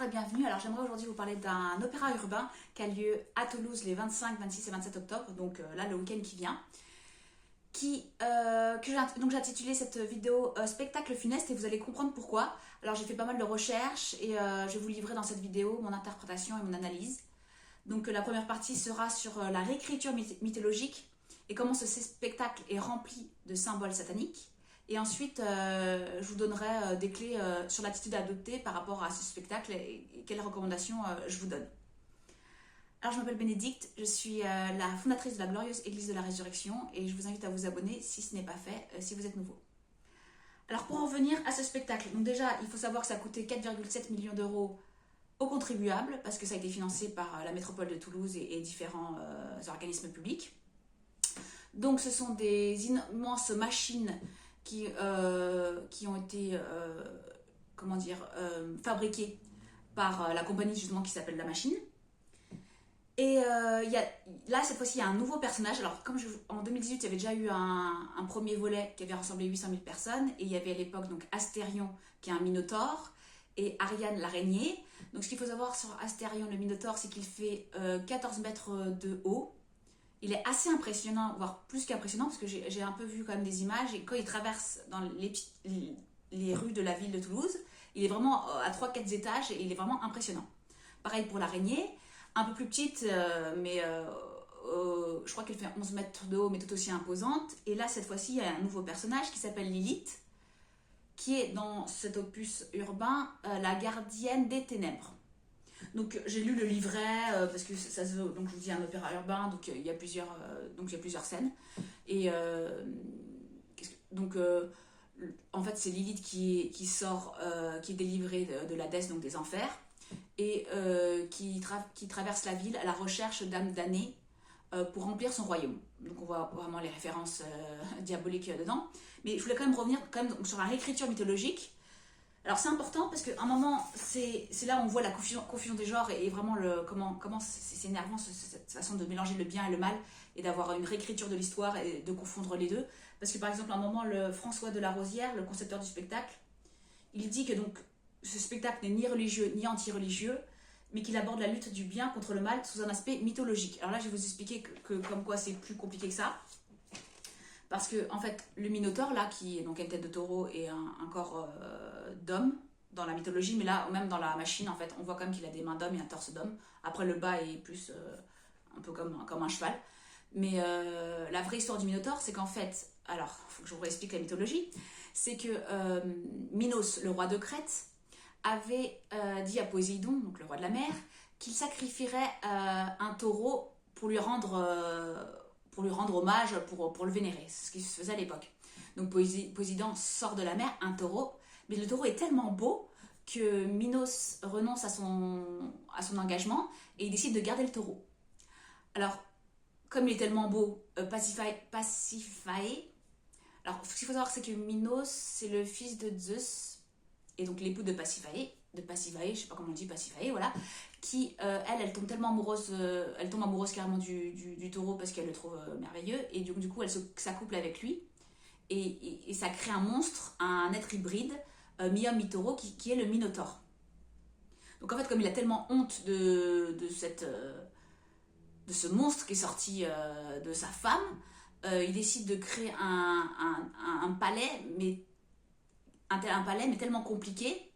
et bienvenue. Alors j'aimerais aujourd'hui vous parler d'un opéra urbain qui a lieu à Toulouse les 25, 26 et 27 octobre, donc là le week-end qui vient. Donc j'ai intitulé cette vidéo Spectacle funeste et vous allez comprendre pourquoi. Alors j'ai fait pas mal de recherches et je vais vous livrer dans cette vidéo mon interprétation et mon analyse. Donc la première partie sera sur la réécriture mythologique et comment ce spectacle est rempli de symboles sataniques. Et ensuite, je vous donnerai des clés sur l'attitude à adopter par rapport à ce spectacle et quelles recommandations je vous donne. Alors, je m'appelle Bénédicte, je suis la fondatrice de la glorieuse Église de la Résurrection et je vous invite à vous abonner si ce n'est pas fait, si vous êtes nouveau. Alors, pour en venir à ce spectacle, donc déjà, il faut savoir que ça a coûté 4,7 millions d'euros aux contribuables parce que ça a été financé par la métropole de Toulouse et différents organismes publics. Donc, ce sont des immenses machines qui ont été fabriquées par la compagnie justement qui s'appelle La Machine. Et là, cette fois-ci, il y a un nouveau personnage. Alors, en 2018, il y avait déjà eu un premier volet qui avait rassemblé 800 000 personnes. Et il y avait à l'époque donc Astérion, qui est un minotaure, et Ariane l'araignée. Donc, ce qu'il faut savoir sur Astérion, le minotaure, c'est qu'il fait 14 mètres de haut. Il est assez impressionnant, voire plus qu'impressionnant, parce que j'ai un peu vu quand même des images. Et quand il traverse dans les rues de la ville de Toulouse, il est vraiment à 3-4 étages et il est vraiment impressionnant. Pareil pour l'araignée, un peu plus petite, mais je crois qu'elle fait 11 mètres de haut, mais tout aussi imposante. Et là, cette fois-ci, il y a un nouveau personnage qui s'appelle Lilith, qui est dans cet opus urbain la gardienne des ténèbres. Donc j'ai lu le livret parce que donc je vous dis un opéra urbain, donc il y a plusieurs scènes et en fait c'est Lilith qui sort, qui est délivrée de l'Hadès, donc des enfers, et qui traverse la ville à la recherche d'âmes damnées pour remplir son royaume. Donc on voit vraiment les références diaboliques dedans, mais je voulais quand même revenir sur la réécriture mythologique. Alors c'est important parce qu'à un moment, c'est là où on voit la confusion des genres et vraiment comment c'est énervant cette façon de mélanger le bien et le mal et d'avoir une réécriture de l'histoire et de confondre les deux. Parce que par exemple, à un moment, François de la Rosière, le concepteur du spectacle, il dit que donc ce spectacle n'est ni religieux ni anti-religieux, mais qu'il aborde la lutte du bien contre le mal sous un aspect mythologique. Alors là, je vais vous expliquer que comme quoi c'est plus compliqué que ça. Parce que, en fait, le Minotaure, là, qui est donc une tête de taureau et un corps d'homme dans la mythologie, mais là, même dans la machine, en fait, on voit quand même qu'il a des mains d'homme et un torse d'homme. Après, le bas est plus un peu comme un cheval. Mais la vraie histoire du Minotaure, c'est qu'en fait, alors, il faut que je vous réexplique la mythologie, c'est que Minos, le roi de Crète, avait dit à Poséidon, donc le roi de la mer, qu'il sacrifierait un taureau pour lui rendre hommage, pour le vénérer. C'est ce qui se faisait à l'époque. Donc Poséidon sort de la mer un taureau, mais le taureau est tellement beau que Minos renonce à son engagement et il décide de garder le taureau. Alors, comme il est tellement beau, Pasiphae. Alors, ce qu'il faut savoir, c'est que Minos, c'est le fils de Zeus, et donc l'époux de Pasiphae, je sais pas comment on dit, Pasiphae, voilà, qui, elle tombe tellement amoureuse, elle tombe amoureuse carrément du taureau parce qu'elle le trouve merveilleux, et du coup, elle s'accouple avec lui, et ça crée un monstre, un être hybride, mi-homme, mi-taureau, qui est le Minotaure. Donc en fait, comme il a tellement honte de ce monstre qui est sorti de sa femme, il décide de créer un palais, mais tellement compliqué.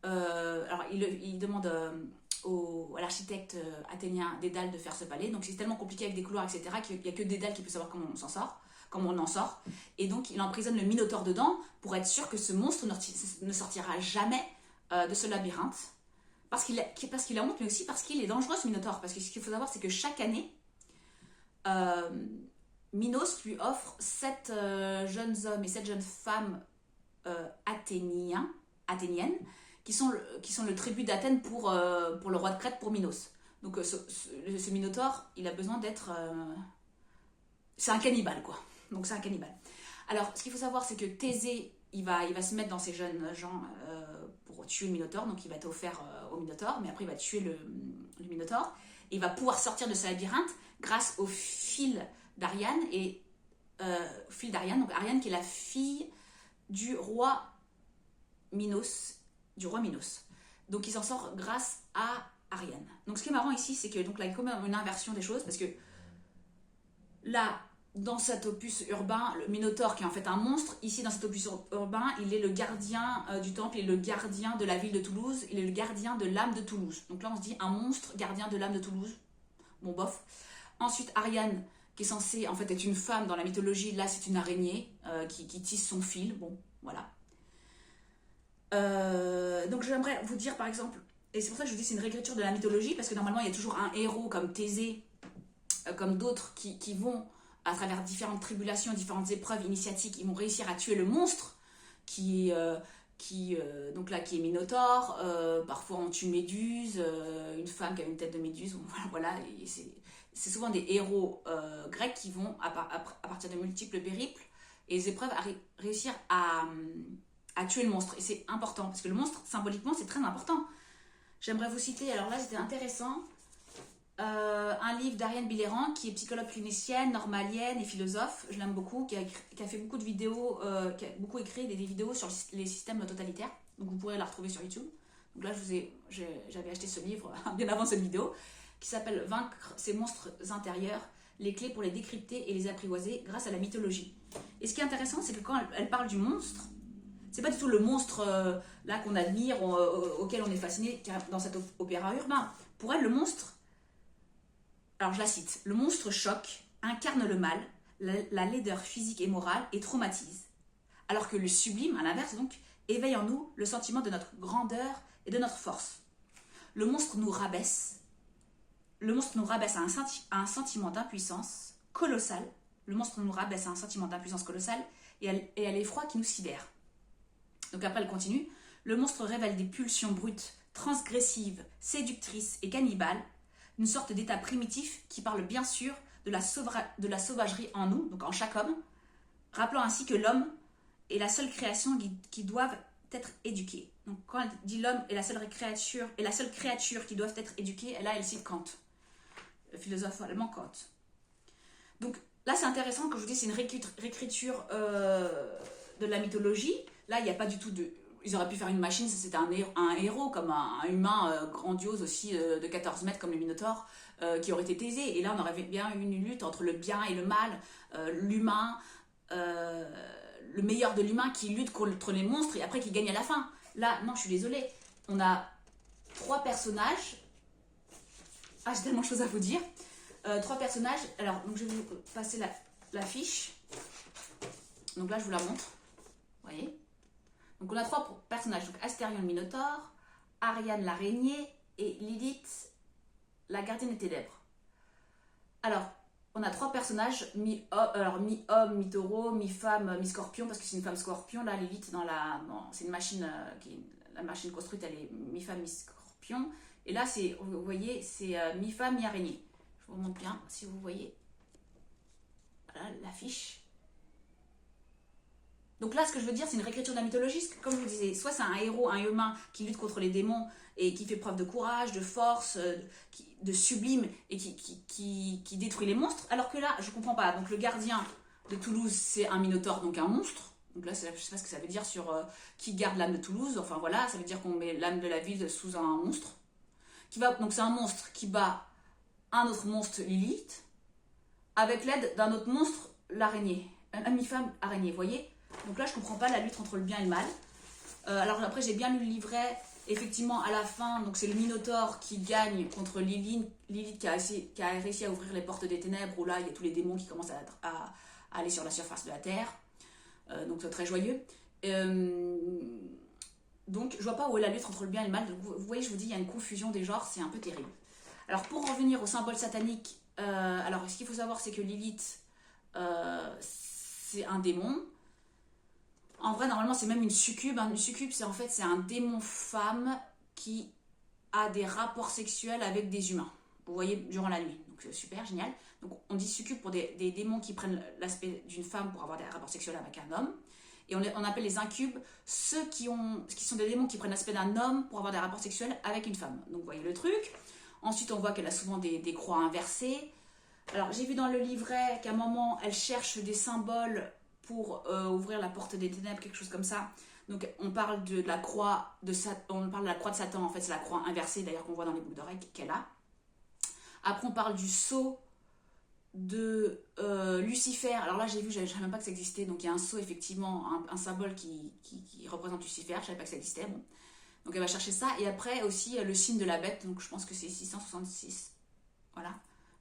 Alors il demande à l'architecte athénien Dédale de faire ce palais, donc c'est tellement compliqué avec des couloirs, etc., qu'il n'y a que Dédale qui peut savoir comment on en sort, et donc il emprisonne le Minotaure dedans pour être sûr que ce monstre ne sortira jamais de ce labyrinthe, parce qu'il a honte, mais aussi parce qu'il est dangereux, ce Minotaure, parce que ce qu'il faut savoir, c'est que chaque année Minos lui offre 7 jeunes hommes et 7 jeunes femmes athéniennes qui sont le tribut d'Athènes pour le roi de Crète, pour Minos. Donc ce Minotaure, il a besoin d'être... c'est un cannibale, quoi. Donc c'est un cannibale. Alors, ce qu'il faut savoir, c'est que Thésée, il va se mettre dans ces jeunes gens pour tuer le Minotaure. Donc il va être offert au Minotaure, mais après il va tuer le Minotaure. Et il va pouvoir sortir de ce labyrinthe grâce au fil d'Ariane. Donc Ariane qui est la fille du roi Minos. Donc il s'en sort grâce à Ariane. Donc ce qui est marrant ici, c'est que donc là, il y a quand même une inversion des choses, parce que là, dans cet opus urbain, le Minotaure qui est en fait un monstre, ici dans cet opus urbain, il est le gardien du temple, il est le gardien de la ville de Toulouse, il est le gardien de l'âme de Toulouse. Donc là on se dit un monstre gardien de l'âme de Toulouse. Bon bof. Ensuite Ariane, qui est censée en fait être une femme dans la mythologie, là c'est une araignée qui tisse son fil. Bon, voilà. Donc j'aimerais vous dire par exemple, et c'est pour ça que je vous dis c'est une réécriture de la mythologie, parce que normalement il y a toujours un héros comme Thésée, comme d'autres qui vont, à travers différentes tribulations, différentes épreuves initiatiques, ils vont réussir à tuer le monstre donc là, qui est Minotaure. Parfois on tue Méduse, une femme qui a une tête de Méduse. Voilà, c'est souvent des héros grecs qui vont, à partir de multiples périples et les épreuves, réussir à tuer le monstre. Et c'est important, parce que le monstre, symboliquement, c'est très important. J'aimerais vous citer, alors là c'était intéressant, un livre d'Ariane Billéran, qui est psychologue clinicienne, normalienne et philosophe. Je l'aime beaucoup, qui a fait beaucoup de vidéos, qui a beaucoup écrit des vidéos sur les systèmes totalitaires. Donc vous pourrez la retrouver sur YouTube. Donc là, j'avais acheté ce livre bien avant cette vidéo, qui s'appelle « Vaincre ces monstres intérieurs, les clés pour les décrypter et les apprivoiser grâce à la mythologie ». Et ce qui est intéressant, c'est que quand elle parle du monstre, c'est pas du tout le monstre là qu'on admire, auquel on est fasciné dans cet opéra urbain. Pour elle, le monstre, alors je la cite, « Le monstre choque, incarne le mal, la laideur physique et morale et traumatise. Alors que le sublime, à l'inverse donc, éveille en nous le sentiment de notre grandeur et de notre force. Le monstre nous rabaisse. Le monstre nous rabaisse à un sentiment d'impuissance colossal. Le monstre nous rabaisse à un sentiment d'impuissance colossale et à l'effroi qui nous sidère. » Donc après elle continue. « Le monstre révèle des pulsions brutes, transgressives, séductrices et cannibales, une sorte d'état primitif qui parle bien sûr de la sauvagerie en nous, donc en chaque homme, rappelant ainsi que l'homme est la seule création qui doivent être éduquées. » Donc quand elle dit l'homme est la seule créature qui doivent être éduquées, là elle cite Kant, le philosophe allemand Kant. Donc là c'est intéressant, que je vous dis, c'est une réécriture de la mythologie. Là il n'y a pas du tout de... Ils auraient pu faire une machine, c'était un héros, comme un humain grandiose aussi, de 14 mètres comme le Minotaure, qui aurait été Thésée. Et là, on aurait bien eu une lutte entre le bien et le mal, l'humain, le meilleur de l'humain qui lutte contre les monstres et après qui gagne à la fin. Là, non, je suis désolée. On a 3 personnages. Ah, j'ai tellement de choses à vous dire. 3 personnages. Alors, donc, je vais vous passer la fiche. Donc là, je vous la montre. Vous voyez ? Donc on a 3 personnages, donc Astérion le Minotaure, Ariane l'araignée et Lilith la gardienne des ténèbres. Alors, on a 3 personnages, mi-homme, mi-taureau, mi-femme, mi-scorpion, parce que c'est une femme scorpion. Là, Lilith, c'est une machine, la machine construite, elle est mi-femme, mi-scorpion. Et là, vous voyez, c'est mi-femme, mi-araignée. Je vous montre bien, si vous voyez. Voilà l'affiche. Donc là, ce que je veux dire, c'est une réécriture de la mythologie. Comme je vous disais, soit c'est un héros, un humain qui lutte contre les démons et qui fait preuve de courage, de force, de sublime et qui détruit les monstres. Alors que là, je comprends pas. Donc le gardien de Toulouse, c'est un minotaure, donc un monstre. Donc là, je sais pas ce que ça veut dire sur qui garde l'âme de Toulouse. Enfin voilà, ça veut dire qu'on met l'âme de la ville sous un monstre. Donc c'est un monstre qui bat un autre monstre, Lilith, avec l'aide d'un autre monstre, l'araignée. Un mi-femme araignée, vous voyez ? Donc là, je comprends pas la lutte entre le bien et le mal. Alors après, j'ai bien lu le livret. Effectivement, à la fin, donc c'est le Minotaure qui gagne contre Lilith qui a réussi à ouvrir les portes des ténèbres, où là, il y a tous les démons qui commencent à aller sur la surface de la Terre. Donc c'est très joyeux. Donc je vois pas où est la lutte entre le bien et le mal. Donc, vous voyez, je vous dis, il y a une confusion des genres, c'est un peu terrible. Alors pour revenir au symbole satanique, alors ce qu'il faut savoir, c'est que Lilith, c'est un démon. En vrai, normalement, c'est même une succube. Une succube, c'est un démon femme qui a des rapports sexuels avec des humains. Vous voyez, durant la nuit. Donc, c'est super, génial. Donc, on dit succube pour des démons qui prennent l'aspect d'une femme pour avoir des rapports sexuels avec un homme. Et on appelle les incubes ceux qui sont des démons qui prennent l'aspect d'un homme pour avoir des rapports sexuels avec une femme. Donc, vous voyez le truc. Ensuite, on voit qu'elle a souvent des croix inversées. Alors, j'ai vu dans le livret qu'à un moment, elle cherche des symboles pour ouvrir la porte des ténèbres, quelque chose comme ça. Donc on parle de la croix de Satan, on parle de la croix de Satan, en fait c'est la croix inversée d'ailleurs qu'on voit dans les boucles d'oreilles qu'elle a. Après on parle du sceau de Lucifer. Alors là j'ai vu, je ne savais même pas que ça existait, donc il y a un sceau effectivement, un symbole qui représente Lucifer, je ne savais pas que ça existait. Bon. Donc elle va chercher ça, et après aussi le signe de la bête, donc je pense que c'est 666, voilà,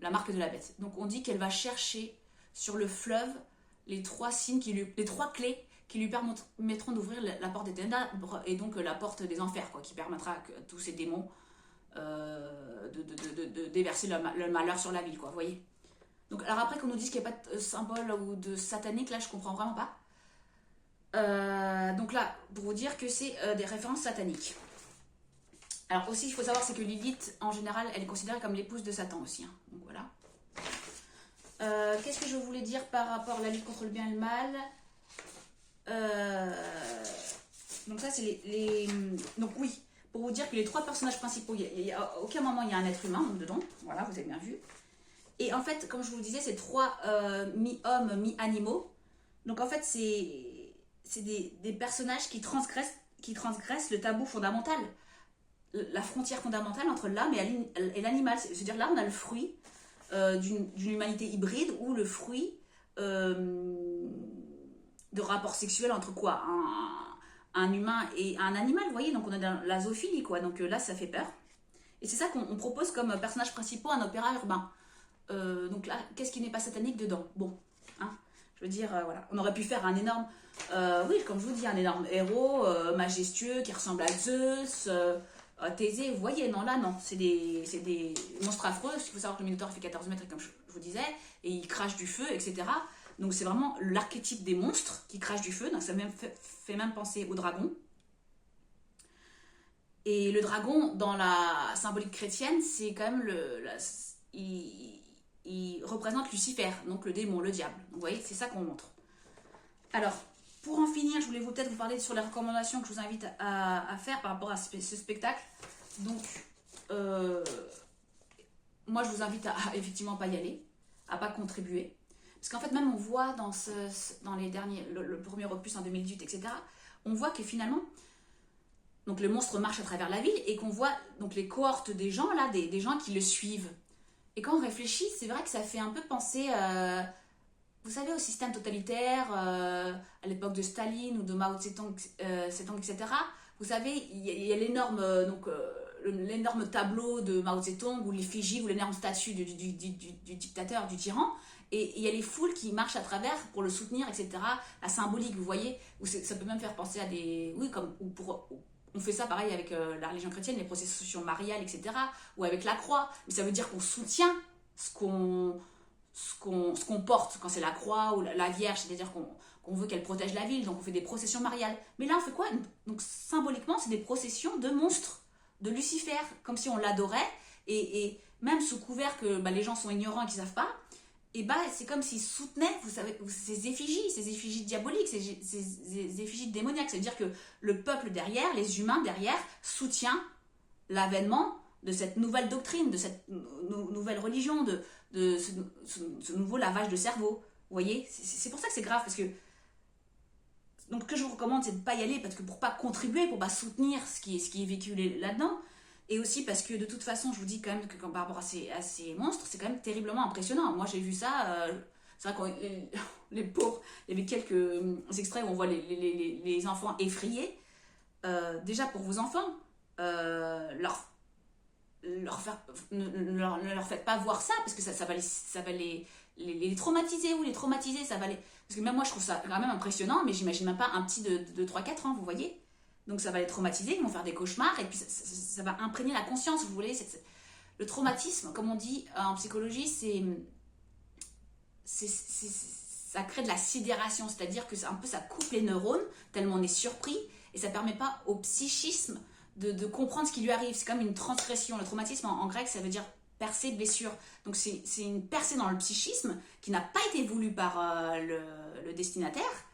la marque de la bête. Donc on dit qu'elle va chercher sur le fleuve les trois signes, les trois clés qui lui permettront d'ouvrir la porte des ténèbres, et donc la porte des enfers, quoi, qui permettra à tous ces démons de déverser le malheur sur la ville, quoi, vous voyez. Donc alors après qu'on nous dise qu'il n'y a pas de symbole ou de satanique, là je comprends vraiment pas. Donc là, pour vous dire que c'est des références sataniques. Alors aussi, il faut savoir, c'est que Lilith, en général, elle est considérée comme l'épouse de Satan aussi. Hein. Donc voilà. Qu'est-ce que je voulais dire par rapport à la lutte contre le bien et le mal? Donc ça, c'est Donc oui, pour vous dire que les trois personnages principaux, à aucun moment il y a un être humain dedans. Voilà, vous avez bien vu. Et en fait, comme je vous le disais, c'est trois mi-hommes, mi-animaux. Donc en fait, c'est des personnages qui transgressent le tabou fondamental, la frontière fondamentale entre l'âme et l'animal. C'est-à-dire là, on a le fruit d'une humanité hybride, ou le fruit de rapports sexuels entre quoi, un humain et un animal, vous voyez. Donc on a dans la zoophilie, quoi. Donc là, ça fait peur. Et c'est ça qu'on propose comme personnage principal, un opéra urbain. Donc là, qu'est-ce qui n'est pas satanique dedans? Bon, hein, je veux dire, voilà. On aurait pu faire un énorme, oui, comme je vous dis, un énorme héros majestueux qui ressemble à Zeus, Thésée, vous voyez. Non, là, non, c'est des monstres affreux. Il faut savoir que le Minotaure fait 14 mètres, comme je vous disais, et il crache du feu, etc. Donc c'est vraiment l'archétype des monstres qui crachent du feu. Donc ça fait même penser au dragon. Et le dragon, dans la symbolique chrétienne, c'est quand même il représente Lucifer, donc le démon, le diable. Donc vous voyez, c'est ça qu'on montre. Alors, pour en finir, je voulais peut-être vous parler sur les recommandations que je vous invite à faire par rapport à ce spectacle. Donc, moi je vous invite à effectivement pas y aller, à pas contribuer. Parce qu'en fait, même on voit dans les derniers, le premier opus en 2018, etc., on voit que finalement, donc le monstre marche à travers la ville, et qu'on voit donc les cohortes des gens, là, des gens qui le suivent. Et quand on réfléchit, c'est vrai que ça fait un peu penser, vous savez, au système totalitaire, à l'époque de Staline ou de Mao Tse-tung, etc. Vous savez, il y a l'énorme tableau de Mao Tse-tung, ou l'effigie, ou l'énorme statue du dictateur, du tyran. Et il y a les foules qui marchent à travers pour le soutenir, etc. La symbolique, vous voyez, ça peut même faire penser à des... Oui, comme... On fait ça pareil avec la religion chrétienne, les processions mariales, etc. Ou avec la croix. Mais ça veut dire qu'on soutient ce qu'on porte quand c'est la croix ou la Vierge. C'est-à-dire qu'on veut qu'elle protège la ville. Donc on fait des processions mariales. Mais là, on fait quoi? Donc symboliquement, c'est des processions de monstres, de Lucifer. Comme si on l'adorait. Et même sous couvert que les gens sont ignorants et qu'ils ne savent pas, et c'est comme s'ils soutenaient, vous savez, ces effigies diaboliques, ces effigies démoniaques. C'est-à-dire que le peuple derrière, les humains derrière, soutient l'avènement de cette nouvelle doctrine, de cette nouvelle religion, de ce nouveau lavage de cerveau. Vous voyez, c'est pour ça que c'est grave, parce que donc ce que je vous recommande, c'est de ne pas y aller, parce que pour ne pas contribuer, pour ne pas soutenir ce qui est véhiculé là-dedans. Et aussi parce que de toute façon, je vous dis quand même que par rapport à ces monstres, c'est quand même terriblement impressionnant. Moi j'ai vu ça, c'est vrai que les pauvres, il y avait quelques extraits où on voit les enfants effrayés. Déjà pour vos enfants, ne leur faites pas voir ça, parce que ça va les traumatiser, ou les traumatiser, ça va les... Parce que même moi je trouve ça quand même impressionnant, mais j'imagine même pas un petit de 3-4 ans, vous voyez. Donc ça va les traumatiser, ils vont faire des cauchemars, et puis ça va imprégner la conscience, vous voulez. Le traumatisme, comme on dit en psychologie, ça crée de la sidération, c'est-à-dire que un peu ça coupe les neurones, tellement on est surpris, et ça ne permet pas au psychisme de comprendre ce qui lui arrive. C'est comme une transgression. Le traumatisme en grec, ça veut dire percée, blessure. Donc c'est une percée dans le psychisme qui n'a pas été voulue par le destinataire,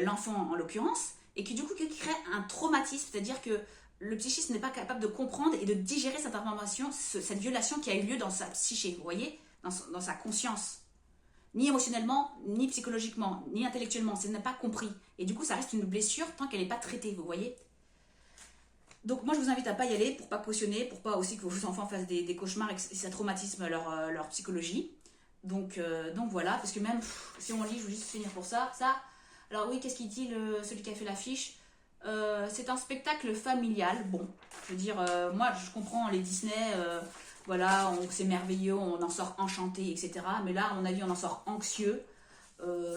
l'enfant en l'occurrence, et qui du coup crée un traumatisme, c'est-à-dire que le psychisme n'est pas capable de comprendre et de digérer cette information, cette violation qui a eu lieu dans sa psyché, vous voyez, dans sa conscience. Ni émotionnellement, ni psychologiquement, ni intellectuellement, ça n'est pas compris. Et du coup, ça reste une blessure tant qu'elle n'est pas traitée, vous voyez. Donc moi, je vous invite à pas y aller pour pas cautionner, pour pas aussi que vos enfants fassent des cauchemars et que ça traumatisme leur psychologie. Donc voilà, parce que même si on lit, je veux juste finir pour ça. Alors oui, qu'est-ce qu'il dit, celui qui a fait l'affiche? C'est un spectacle familial. Bon, je veux dire, moi je comprends les Disney, voilà, c'est merveilleux, on en sort enchanté, etc. Mais là, à mon avis, on en sort anxieux,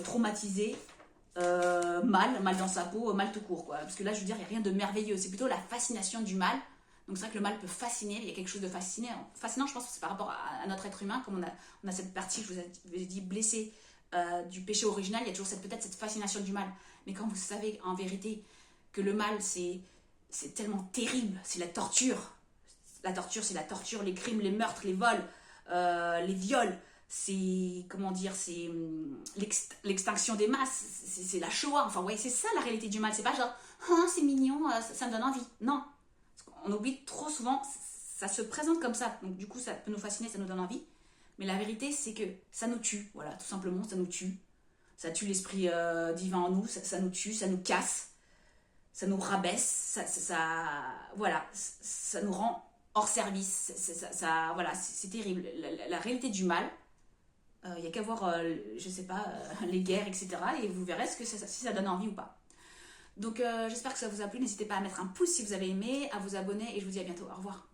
traumatisé, mal dans sa peau, mal tout court, quoi. Parce que là, je veux dire, il n'y a rien de merveilleux, c'est plutôt la fascination du mal. Donc c'est vrai que le mal peut fasciner, il y a quelque chose de fascinant. Fascinant, je pense que c'est par rapport à notre être humain, comme on a cette partie, je vous ai dit, blessée du péché original, il y a toujours peut-être cette fascination du mal. Mais quand vous savez en vérité que le mal, c'est tellement terrible, c'est la torture. La torture, c'est la torture, les crimes, les meurtres, les vols, les viols, c'est, comment dire, c'est l'extinction des masses, c'est la Shoah. Enfin, ouais, c'est ça la réalité du mal. C'est pas genre, ah, c'est mignon, ça me donne envie. Non. On oublie trop souvent, ça se présente comme ça. Donc, du coup, ça peut nous fasciner, ça nous donne envie. Mais la vérité, c'est que ça nous tue. Voilà, tout simplement, ça nous tue. Ça tue l'esprit divin en nous, ça nous tue, ça nous casse, ça nous rabaisse, voilà, ça nous rend hors service. Voilà, c'est terrible. La réalité du mal, il n'y a qu'à voir, je sais pas, les guerres, etc. Et vous verrez si ça donne envie ou pas. Donc j'espère que ça vous a plu. N'hésitez pas à mettre un pouce si vous avez aimé, à vous abonner et je vous dis à bientôt. Au revoir.